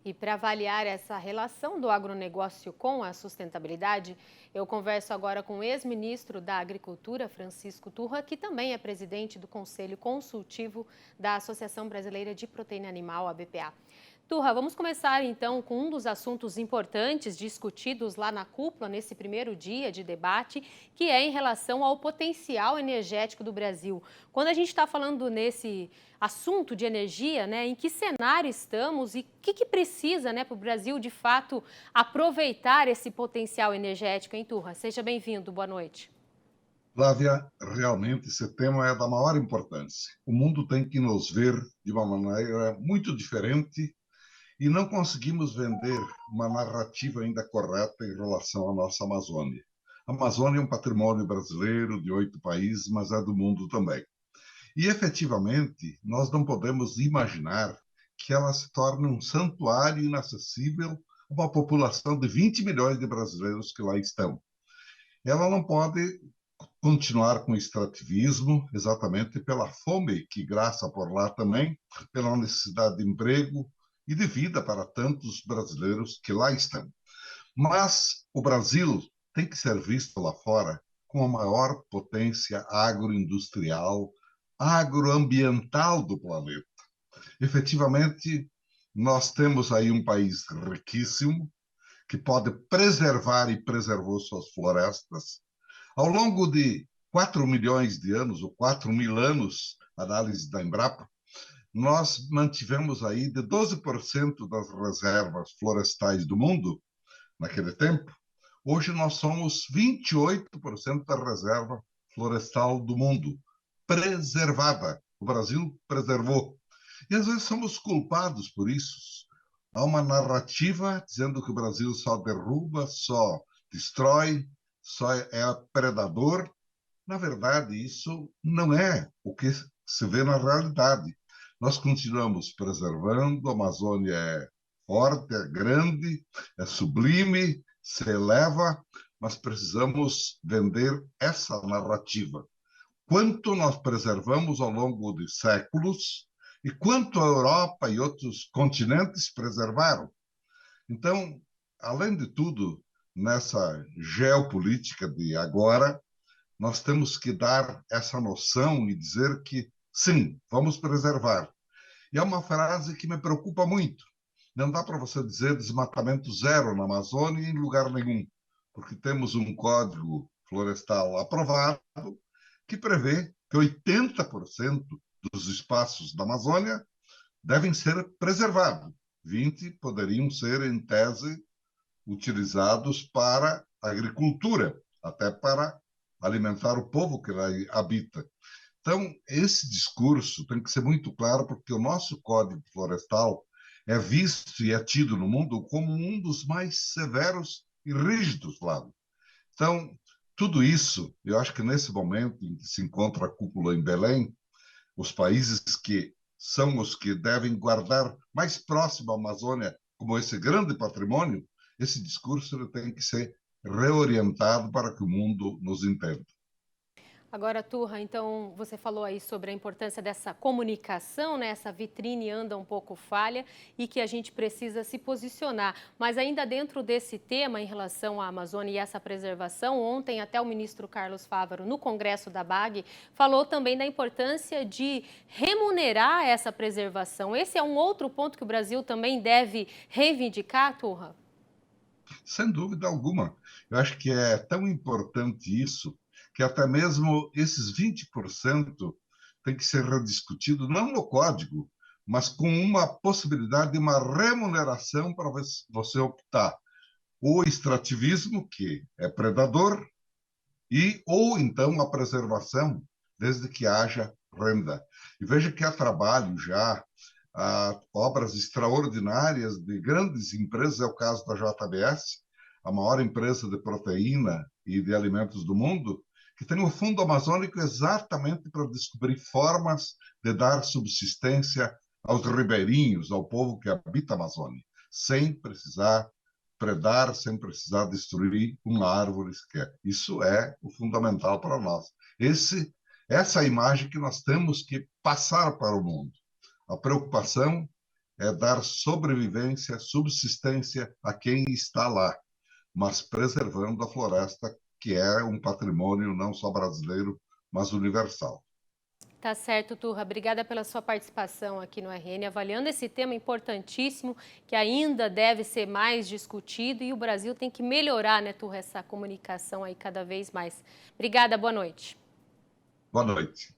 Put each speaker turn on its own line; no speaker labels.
E para avaliar essa relação do agronegócio com a sustentabilidade, eu converso agora com o ex-ministro da Agricultura, Francisco Turra, que também é presidente do Conselho Consultivo da Associação Brasileira de Proteína Animal, a BPA. Turra, vamos começar então com um dos assuntos importantes discutidos lá na cúpula nesse primeiro dia de debate, que é em relação ao potencial energético do Brasil. Quando a gente está falando nesse assunto de energia, né, em que cenário estamos e o que precisa, né, para o Brasil, de fato, aproveitar esse potencial energético, hein, Turra? Seja bem-vindo, boa noite.
Flávia, realmente esse tema é da maior importância. O mundo tem que nos ver de uma maneira muito diferente e não conseguimos vender uma narrativa ainda correta em relação à nossa Amazônia. A Amazônia é um patrimônio brasileiro de 8 países, mas é do mundo também. E, efetivamente, nós não podemos imaginar que ela se torne um santuário inacessível a uma população de 20 milhões de brasileiros que lá estão. Ela não pode continuar com o extrativismo, exatamente pela fome que graça por lá também, pela necessidade de emprego e de vida para tantos brasileiros que lá estão. Mas o Brasil tem que ser visto lá fora como a maior potência agroindustrial, agroambiental do planeta. Efetivamente, nós temos aí um país riquíssimo que pode preservar e preservou suas florestas, ao longo de 4 milhões de anos, ou 4.000 anos, análise da Embrapa, nós mantivemos aí de 12% das reservas florestais do mundo, naquele tempo. Hoje nós somos 28% da reserva florestal do mundo, preservada. O Brasil preservou. E às vezes somos culpados por isso. Há uma narrativa dizendo que o Brasil só derruba, só destrói, só é predador. Na verdade, isso não é o que se vê na realidade. Nós continuamos preservando, a Amazônia é forte, é grande, é sublime, se eleva, mas precisamos vender essa narrativa. Quanto nós preservamos ao longo de séculos e quanto a Europa e outros continentes preservaram. Então, além de tudo, nessa geopolítica de agora, nós temos que dar essa noção e dizer que, sim, vamos preservar. E é uma frase que me preocupa muito. Não dá para você dizer desmatamento zero na Amazônia em lugar nenhum, porque temos um código florestal aprovado que prevê que 80% dos espaços da Amazônia devem ser preservados. 20 poderiam ser, em tese, utilizados para agricultura, até para alimentar o povo que lá habita. Então, esse discurso tem que ser muito claro, porque o nosso Código Florestal é visto e é tido no mundo como um dos mais severos e rígidos lá. Então, tudo isso, eu acho que nesse momento em que se encontra a cúpula em Belém, os países que são os que devem guardar mais próximo à Amazônia como esse grande patrimônio, esse discurso ele tem que ser reorientado para que o mundo nos entenda.
Agora, Turra, então você falou aí sobre a importância dessa comunicação, né? Essa vitrine anda um pouco falha e que a gente precisa se posicionar. Mas ainda dentro desse tema em relação à Amazônia e essa preservação, ontem até o ministro Carlos Fávaro, no Congresso da BAG, falou também da importância de remunerar essa preservação. Esse é um outro ponto que o Brasil também deve reivindicar, Turra?
Sem dúvida alguma. Eu acho que é tão importante isso que até mesmo esses 20% tem que ser rediscutido, não no código, mas com uma possibilidade de uma remuneração para você optar o extrativismo, que é predador, e ou então a preservação, desde que haja renda. E veja que há trabalho já, há obras extraordinárias de grandes empresas, é o caso da JBS, a maior empresa de proteína e de alimentos do mundo, que tem o Fundo Amazônico exatamente para descobrir formas de dar subsistência aos ribeirinhos, ao povo que habita a Amazônia, sem precisar predar, sem precisar destruir uma árvore sequer. Isso é o fundamental para nós. Essa é a imagem que nós temos que passar para o mundo. A preocupação é dar sobrevivência, subsistência a quem está lá, mas preservando a floresta, que é um patrimônio não só brasileiro, mas universal.
Tá certo, Turra. Obrigada pela sua participação aqui no RN, avaliando esse tema importantíssimo que ainda deve ser mais discutido e o Brasil tem que melhorar, né, Turra, essa comunicação aí cada vez mais. Obrigada, boa noite.
Boa noite.